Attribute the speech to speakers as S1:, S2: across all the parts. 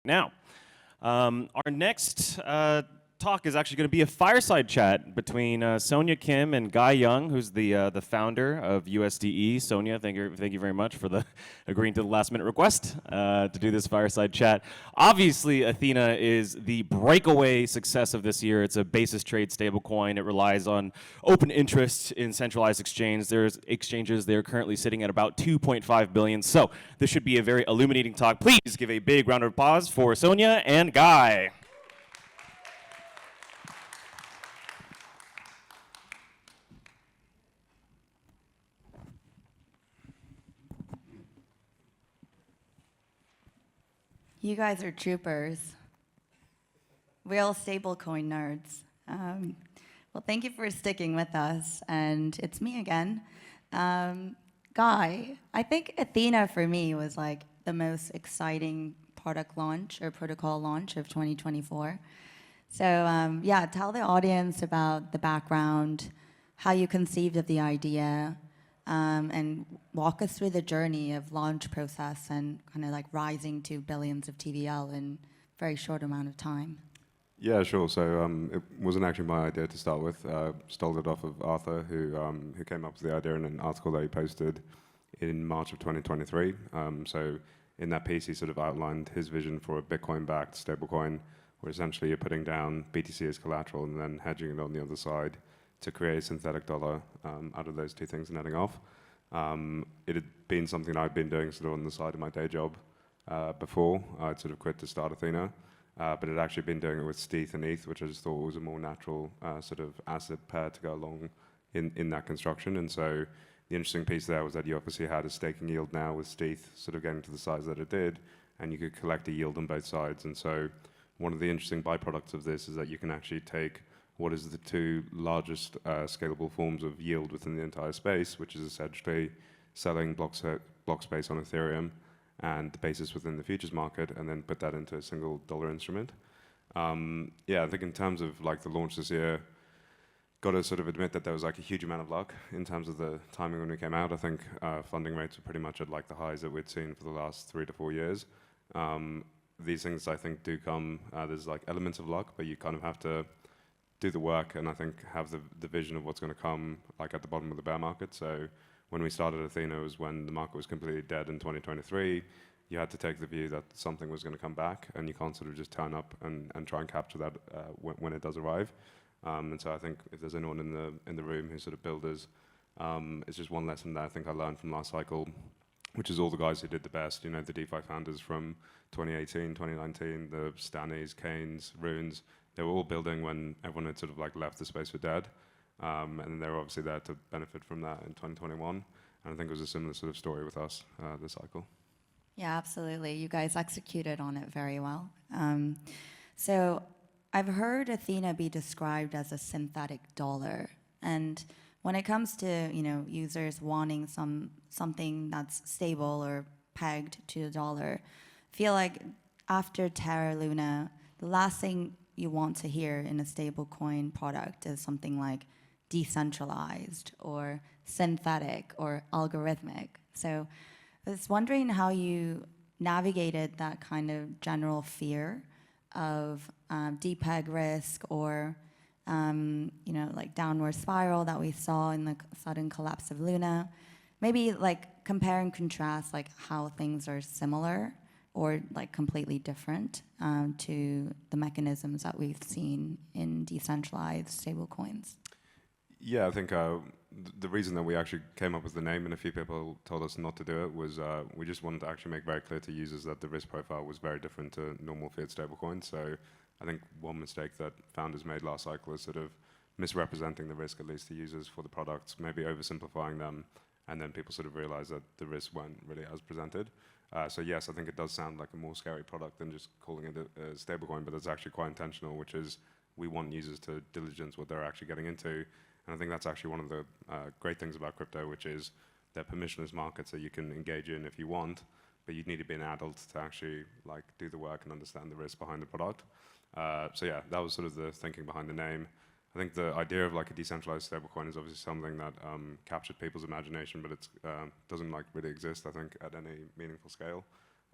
S1: Now, our next talk is actually going to be a fireside chat between Sonya Kim and Guy Young, who's the founder of USDE. Sonya, thank you very much for the agreeing to the last minute request to do this fireside chat. Obviously, Ethena is the breakaway success of this year. It's a basis trade stablecoin. It relies on open interest in centralized exchanges. They're currently sitting at about 2.5 billion. So this should be a very illuminating talk. Please give a big round of applause for Sonya and Guy.
S2: You guys are troopers. Real stablecoin nerds. Well, thank you for sticking with us. And it's me again. Guy, I think Ethena for me was like the most exciting product launch or protocol launch of 2024. So yeah, tell the audience about the background, how you conceived of the idea, and walk us through the journey of launch process and kind of like rising to billions of TVL in a very short amount of time.
S3: Yeah, sure. So it wasn't actually my idea to start with. Stole it off of Arthur, who came up with the idea in an article that he posted in March of 2023. So in that piece, he sort of outlined his vision for a Bitcoin-backed stablecoin, where essentially you're putting down BTC as collateral and then hedging it on the other side to create a synthetic dollar out of those two things netting off. It had been something I'd been doing sort of on the side of my day job before I'd sort of quit to start Ethena, but had actually been doing it with Steth and ETH, which I just thought was a more natural sort of asset pair to go along in that construction. And so the interesting piece there was that you obviously had a staking yield now with Steth sort of getting to the size that it did, and you could collect a yield on both sides. And so one of the interesting byproducts of this is that you can actually take what is the two largest scalable forms of yield within the entire space, which is essentially selling block space on Ethereum and the basis within the futures market, and then put that into a single dollar instrument. Yeah, I think in terms of like the launch this year, got to sort of admit that there was like a huge amount of luck in terms of the timing when we came out. I think funding rates were pretty much at like the highs that we'd seen for the last 3 to 4 years. These things I think do come, there's like elements of luck, but you kind of have to do the work and I think have the vision of what's going to come like at the bottom of the bear market. So when we started Ethena, it was when the market was completely dead in 2023. You had to take the view that something was going to come back, and you can't sort of just turn up and try and capture that when it does arrive. And so I think if there's anyone in the room who's sort of builders, it's just one lesson that I think I learned from last cycle, which is all the guys who did the best, you know, the DeFi founders from 2018, 2019, the Stannies, Kanes, Runes, they were all building when everyone had sort of like left the space for dead. And they were obviously there to benefit from that in 2021. And I think it was a similar sort of story with us this cycle.
S2: Yeah, absolutely. You guys executed on it very well. So I've heard Ethena be described as a synthetic dollar. And when it comes to, you know, users wanting something that's stable or pegged to the dollar, I feel like after Terra Luna, the last thing you want to hear in a stablecoin product is something like decentralized or synthetic or algorithmic. So I was wondering how you navigated that kind of general fear of depeg risk or you know, like downward spiral that we saw in the sudden collapse of Luna. Maybe like compare and contrast like how things are similar or like completely different to the mechanisms that we've seen in decentralized stablecoins.
S3: Yeah, I think the reason that we actually came up with the name, and a few people told us not to do it, was we just wanted to actually make very clear to users that the risk profile was very different to normal fiat stablecoins. So I think one mistake that founders made last cycle is sort of misrepresenting the risk, at least to users, for the products, maybe oversimplifying them, and then people sort of realize that the risks weren't really as presented. So yes, I think it does sound like a more scary product than just calling it a stablecoin, but it's actually quite intentional, which is we want users to diligence what they're actually getting into. And I think that's actually one of the great things about crypto, which is they're permissionless markets that you can engage in if you want, but you need to be an adult to actually like do the work and understand the risk behind the product. So yeah, that was sort of the thinking behind the name. I think the idea of like a decentralized stablecoin is obviously something that captured people's imagination, but it doesn't like really exist, I think, at any meaningful scale.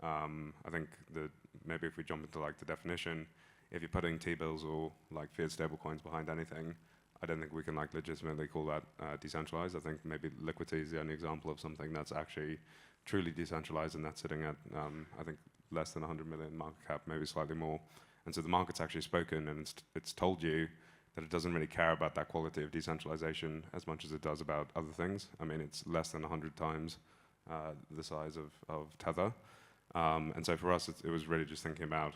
S3: I think that maybe if we jump into like the definition, if you're putting T-bills or like fiat stablecoins behind anything, I don't think we can like legitimately call that decentralized. I think maybe liquidity is the only example of something that's actually truly decentralized, and that's sitting at I think less than 100 million market cap, maybe slightly more. And so the market's actually spoken, and it's told you that it doesn't really care about that quality of decentralization as much as it does about other things. I mean, it's less than 100 times the size of Tether. And so for us, it was really just thinking about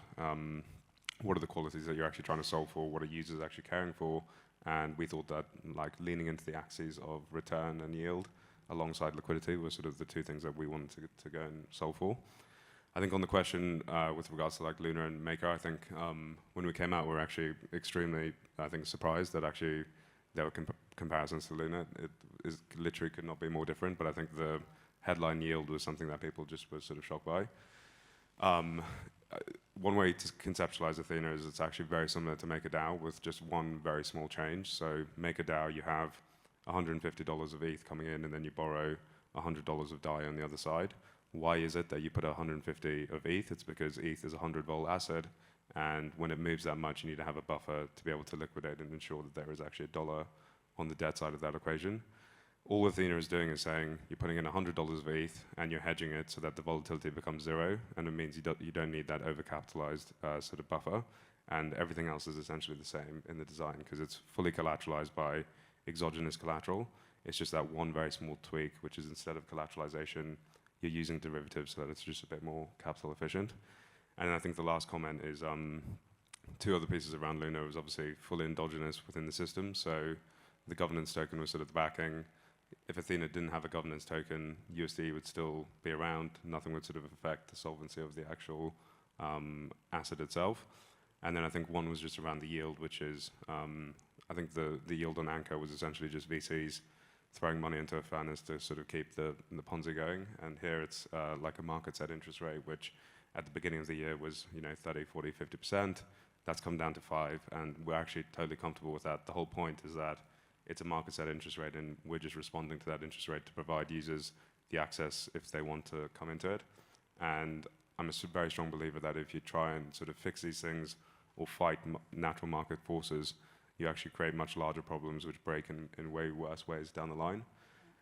S3: what are the qualities that you're actually trying to solve for, what are users actually caring for, and we thought that like leaning into the axes of return and yield alongside liquidity were sort of the two things that we wanted to go and solve for. I think on the question with regards to like Luna and Maker, I think when we came out, we were actually extremely, I think, surprised that actually there were comparisons to Luna. It literally could not be more different, but I think the headline yield was something that people just were sort of shocked by. One way to conceptualize Ethena is it's actually very similar to MakerDAO with just one very small change. So MakerDAO, you have $150 of ETH coming in, and then you borrow $100 of DAI on the other side. Why is it that you put 150 of ETH? It's because ETH is a 100-vol asset, and when it moves that much, you need to have a buffer to be able to liquidate and ensure that there is actually a dollar on the debt side of that equation. All Ethena is doing is saying you're putting in $100 of ETH and you're hedging it so that the volatility becomes zero, and it means you don't need that overcapitalized sort of buffer, and everything else is essentially the same in the design because it's fully collateralized by exogenous collateral. It's just that one very small tweak, which is instead of collateralization, you're using derivatives so that it's just a bit more capital efficient. And I think the last comment is two other pieces around Luna was obviously fully endogenous within the system. So the governance token was sort of the backing. If Ethena didn't have a governance token, USD would still be around. Nothing would sort of affect the solvency of the actual asset itself. And then I think one was just around the yield, which is, I think the yield on Anchor was essentially just VCs throwing money into a furnace to sort of keep the Ponzi going. And here it's like a market set interest rate, which at the beginning of the year was 30, 40, 50%. That's come down to 5%, and we're actually totally comfortable with that. The whole point is that it's a market set interest rate, and we're just responding to that interest rate to provide users the access if they want to come into it. And I'm a very strong believer that if you try and sort of fix these things or fight natural market forces, you actually create much larger problems which break in way worse ways down the line.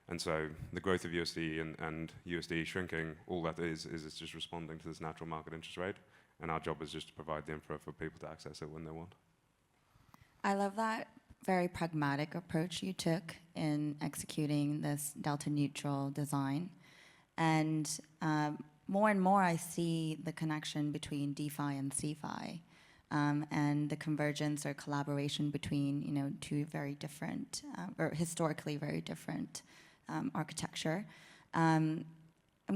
S3: And so the growth of USD and USD shrinking, all that is it's just responding to this natural market interest rate. And our job is just to provide the info for people to access it when they want.
S2: I love that very pragmatic approach you took in executing this delta neutral design. And more and more I see the connection between DeFi and CeFi. And the convergence or collaboration between two very different or historically very different architecture. I'm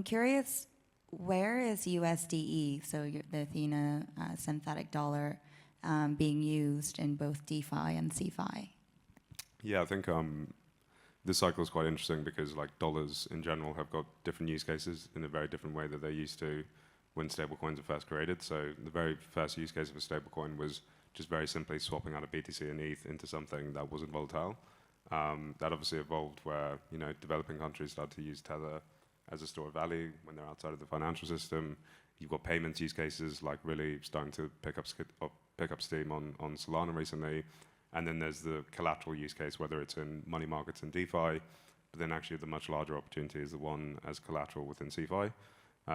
S2: curious, where is USDE, so the Ethena synthetic dollar, being used in both DeFi and CeFi?
S3: Yeah, I think this cycle is quite interesting because like dollars in general have got different use cases in a very different way that they used to when stablecoins were first created. So the very first use case of a stablecoin was just very simply swapping out a BTC and ETH into something that wasn't volatile. That obviously evolved where developing countries started to use Tether as a store of value when they're outside of the financial system. You've got payments use cases like really starting to pick up steam on Solana recently. And then there's the collateral use case, whether it's in money markets and DeFi, but then actually the much larger opportunity is the one as collateral within CeFi.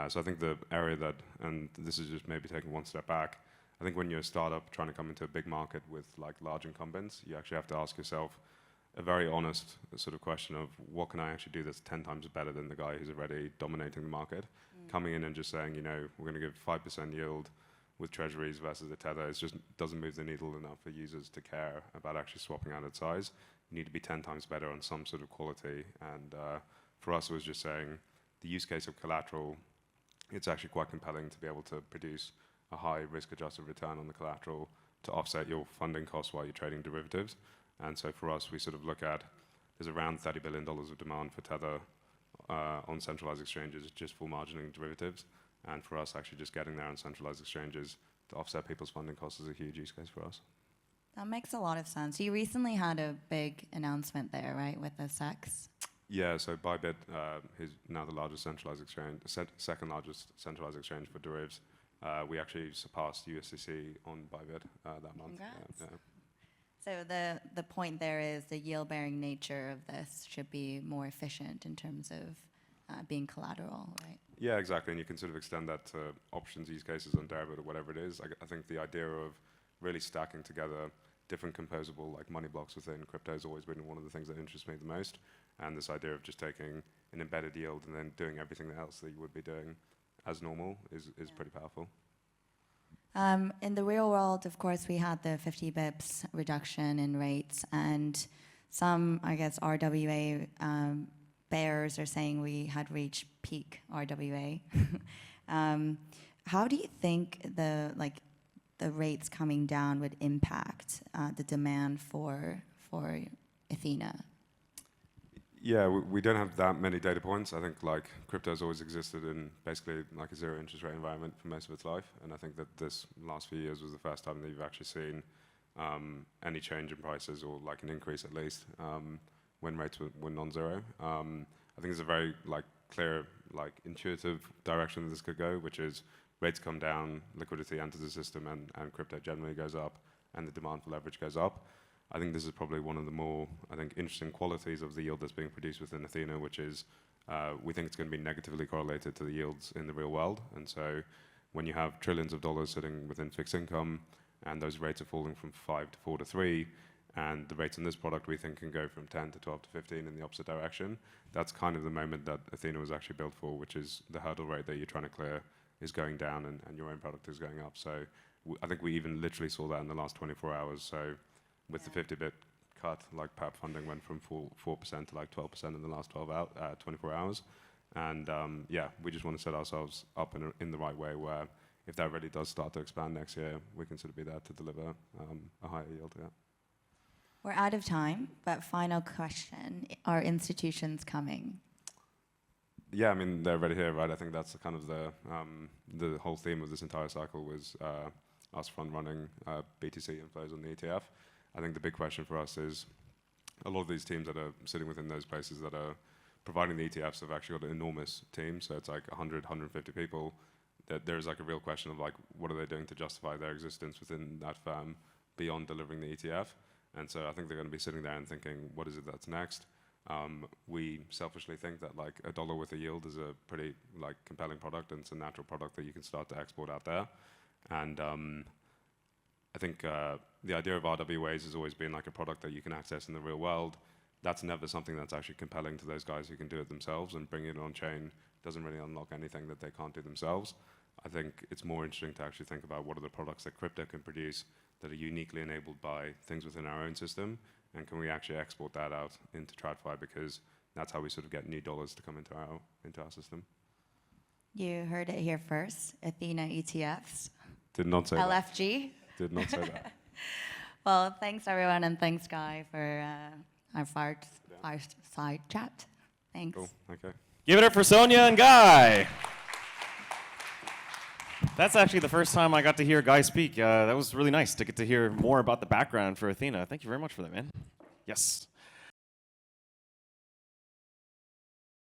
S3: So I think the area that, and this is just maybe taking one step back, I think when you're a startup trying to come into a big market with like large incumbents, you actually have to ask yourself a very honest sort of question of what can I actually do that's 10 times better than the guy who's already dominating the market? Coming in and just saying, we're going to give 5% yield with treasuries versus the Tether, it just doesn't move the needle enough for users to care about actually swapping out its size. You need to be 10 times better on some sort of quality. And for us, it was just saying the use case of collateral, it's actually quite compelling to be able to produce a high risk-adjusted return on the collateral to offset your funding costs while you're trading derivatives. And so for us, we sort of look at, there's around $30 billion of demand for Tether on centralized exchanges just for margining derivatives. And for us, actually just getting there on centralized exchanges to offset people's funding costs is a huge use case for us.
S2: That makes a lot of sense. You recently had a big announcement there, right, with the SEX?
S3: Yeah, so Bybit is now the largest centralized exchange, second largest centralized exchange for derivatives. We actually surpassed USDC on Bybit that month.
S2: Congrats. So the point there is the yield-bearing nature of this should be more efficient in terms of being collateral, right?
S3: Yeah, exactly, and you can sort of extend that to options use cases on Deribit or whatever it is. I think the idea of really stacking together different composable like money blocks within crypto has always been one of the things that interests me the most. And this idea of just taking an embedded yield and then doing everything else that you would be doing as normal is pretty powerful.
S2: In the real world, of course, we had the 50 bips reduction in rates, and some, I guess, RWA bears are saying we had reached peak RWA. How do you think the rates coming down would impact the demand for Ethena?
S3: Yeah, we don't have that many data points. I think like crypto's always existed in basically like a zero interest rate environment for most of its life, and I think that this last few years was the first time that you've actually seen any change in prices or like an increase at least when rates were non-zero. I think it's a very like clear, like intuitive direction that this could go, which is rates come down, liquidity enters the system, and crypto generally goes up, and the demand for leverage goes up. I think this is probably one of the more, I think, interesting qualities of the yield that's being produced within Ethena, which is we think it's going to be negatively correlated to the yields in the real world. And so when you have trillions of dollars sitting within fixed income, and those rates are falling from 5 to 4 to 3, and the rates in this product we think can go from 10 to 12 to 15 in the opposite direction, that's kind of the moment that Ethena was actually built for, which is the hurdle rate that you're trying to clear is going down and your own product is going up. So I think we even literally saw that in the last 24 hours. So with the 50-bit cut, like PAP funding went from 4% to like 12% in the last 24 hours. And yeah, we just want to set ourselves up in the right way where if that really does start to expand next year, we can sort of be there to deliver a higher yield. Yeah.
S2: We're out of time, but final question. Are institutions coming?
S3: Yeah, I mean, they're already here, right? I think that's kind of the whole theme of this entire cycle was us front-running BTC inflows on the ETF. I think the big question for us is a lot of these teams that are sitting within those places that are providing the ETFs have actually got an enormous team. So it's like 100, 150 people. That there's like a real question of like, what are they doing to justify their existence within that firm beyond delivering the ETF? And so I think they're going to be sitting there and thinking, what is it that's next? We selfishly think that like $1 with a yield is a pretty like compelling product, and it's a natural product that you can start to export out there. And I think the idea of RWAs has always been like a product that you can access in the real world. That's never something that's actually compelling to those guys who can do it themselves, and bringing it on chain doesn't really unlock anything that they can't do themselves. I think it's more interesting to actually think about what are the products that crypto can produce that are uniquely enabled by things within our own system, and can we actually export that out into TradFi, because that's how we sort of get new dollars to come into our system.
S2: You heard it here first. Ethena ETFs.
S3: Did not say
S2: LFG.
S3: that. Did not say that.
S2: Well, thanks everyone, and thanks Guy for our fireside chat. Thanks.
S3: Cool. Okay.
S1: Give it up for Sonya and Guy. That's actually the first time I got to hear Guy speak. That was really nice to get to hear more about the background for Ethena. Thank you very much for that, man. Yes.